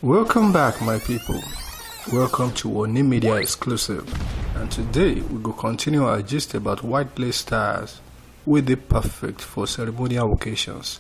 Welcome back, my people. Welcome to our new media exclusive. And today we go continue our gist about white lace styles wey dey perfect for ceremonial occasions.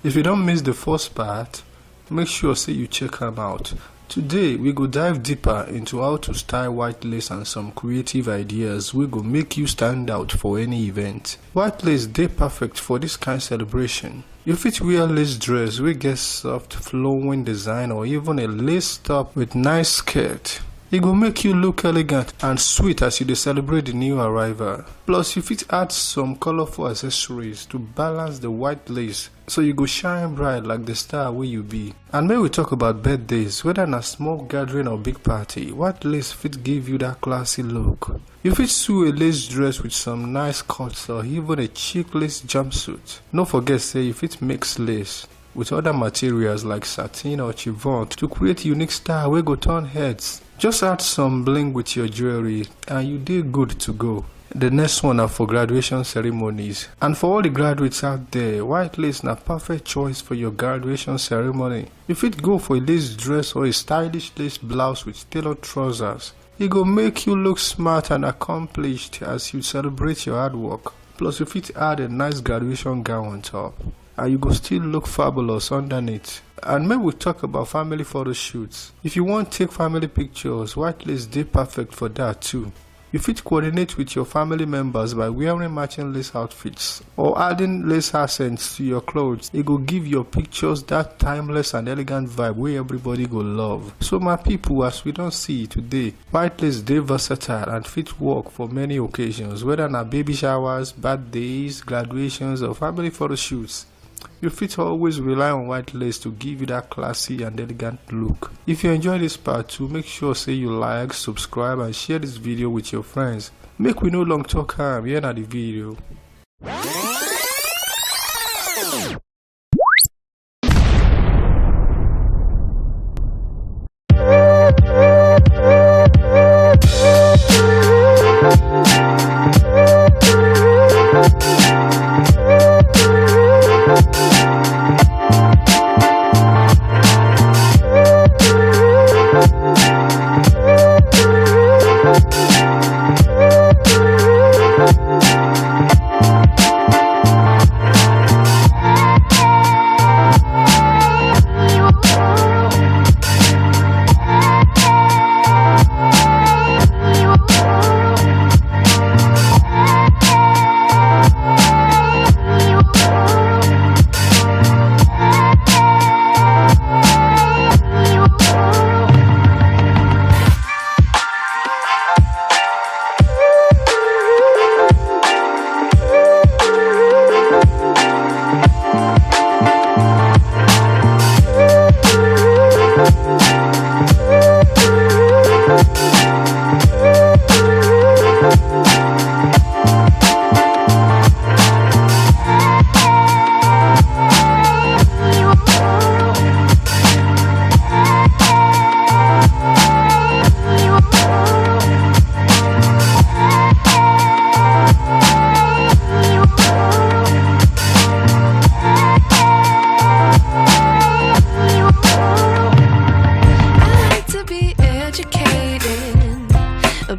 If you don't miss the first part, make sure say you check them out. Today we go dive deeper into how to style white lace and some creative ideas wey go make you stand out for any event. White lace dey perfect for this kind of celebration. You fit wear lace dress wey get soft flowing design or even a lace top with nice skirt. E go make you look elegant and sweet as you dey celebrate the new arrival. Plus you fit add some colorful accessories to balance the white lace so you go shine bright like the star wey you be. And when we talk about birthdays, whether na small gathering or big party, white lace fit give you that classy look. You fit sew a lace dress with some nice cuts or even a chic lace jumpsuit. No forget say you fit mix lace with other materials like satin or chiffon to create unique style wey go turn heads. Just add some bling with your jewelry and you dey good to go. The next one are for graduation ceremonies. And for all the graduates out there, white lace na perfect choice for your graduation ceremony. You fit go for a lace dress or a stylish lace blouse with tailored trousers. E go make you look smart and accomplished as you celebrate your hard work. Plus you fit add a nice graduation gown on top, and you go still look fabulous underneath. And maybe we talk about family photo shoots. If you want to take family pictures, white lace dey perfect for that too. You fit coordinate with your family members by wearing matching lace outfits or adding lace accents to your clothes. It go give your pictures that timeless and elegant vibe wey everybody go love. So my people, as we don't see today, white lace dey versatile and fit work for many occasions, whether na baby showers, birthdays, graduations or family photo shoots. You fit always rely on white lace to give you that classy and elegant look. If you enjoy this part too, make sure say you like, subscribe and share this video with your friends. Make we no long talk am, here na the video.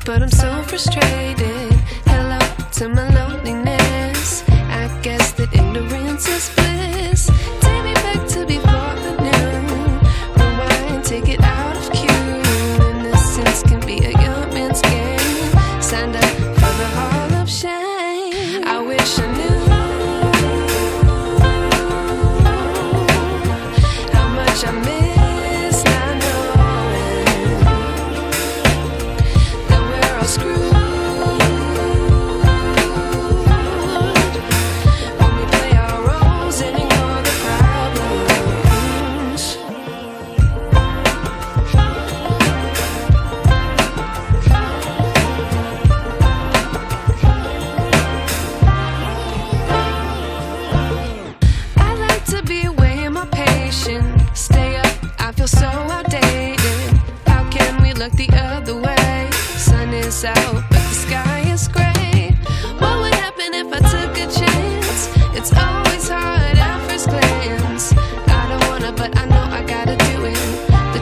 But I'm so frustrated. Hello to my loneliness. I guess that ignorance is bliss. Take me back to before the noon. Rewind, take it out of cue. Innocence can be a young man's game. Signed up for the hall of shame. I wish I knew how much I miss. Stay up, I feel so outdated. How can we look the other way? Sun is out, but the sky is gray. What would happen if I took a chance? It's always hard at first glance. I don't wanna, but I know I gotta do it. The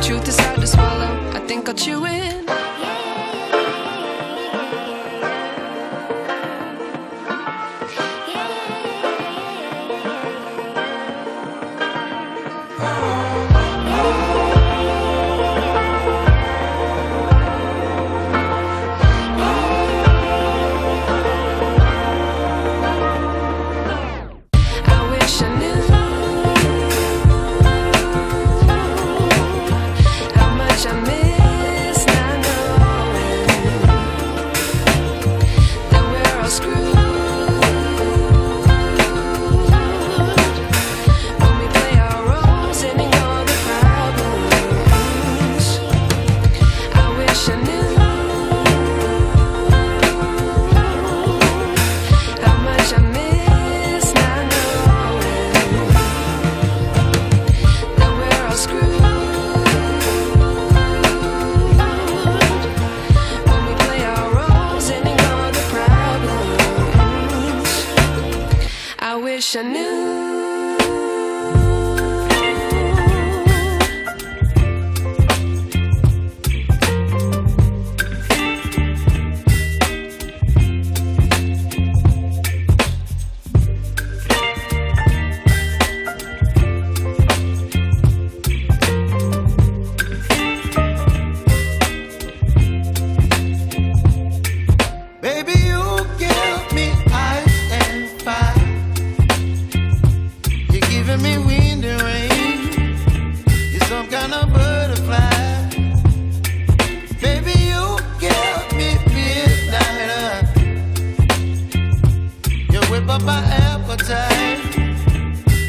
up my appetite.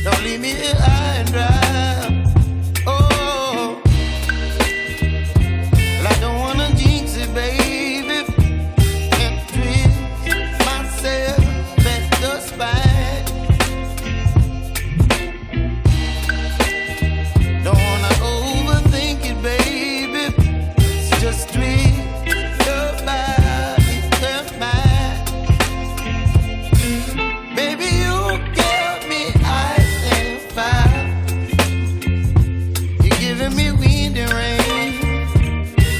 Don't leave me here high and dry. Oh, well, I don't wanna jinx it, baby, and twist myself at the spine. Don't wanna overthink it, baby. It's just twist your body and mine. Baby, you give me ice and fire. You're giving me wind and rain.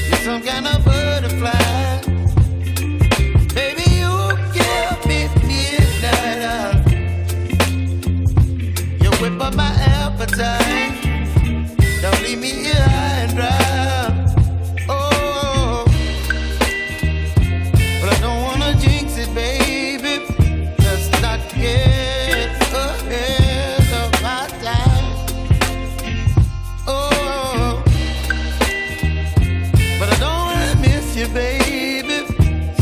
You're some kind of butterfly. Baby, you give me midnight. You whip up my appetite. Don't leave me here high and dry. Oh, but I don't wanna jinx it, baby. Let's not get ahead of my time. Oh, but I don't wanna miss you, baby.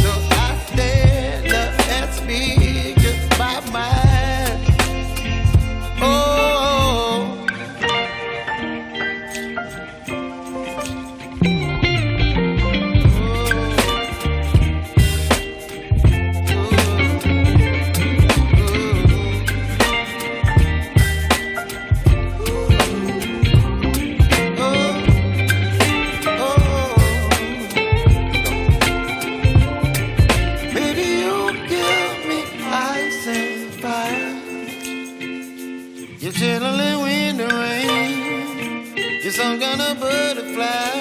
So I stand up and speak just my mind. Oh. Baby, you give me ice and fire. You're chilling wind and rain. You're some kind of butterfly.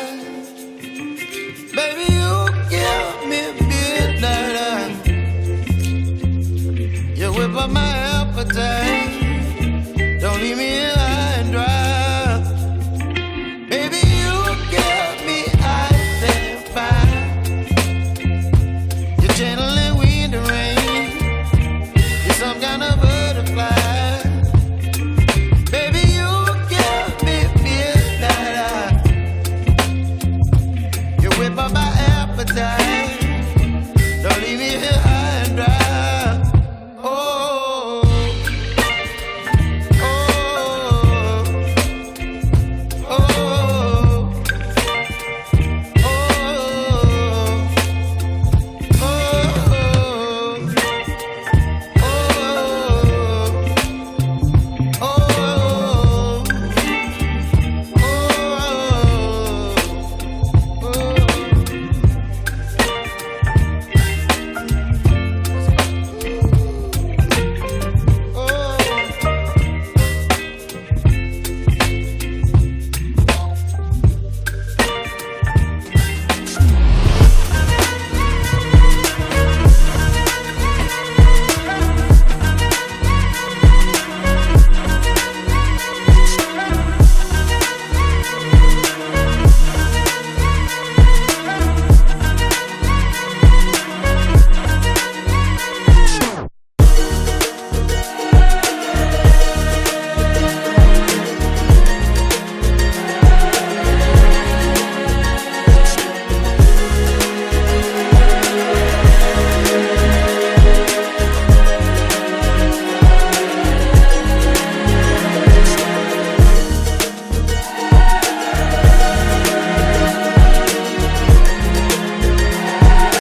Baby, you give me midnight. You whip up my appetite.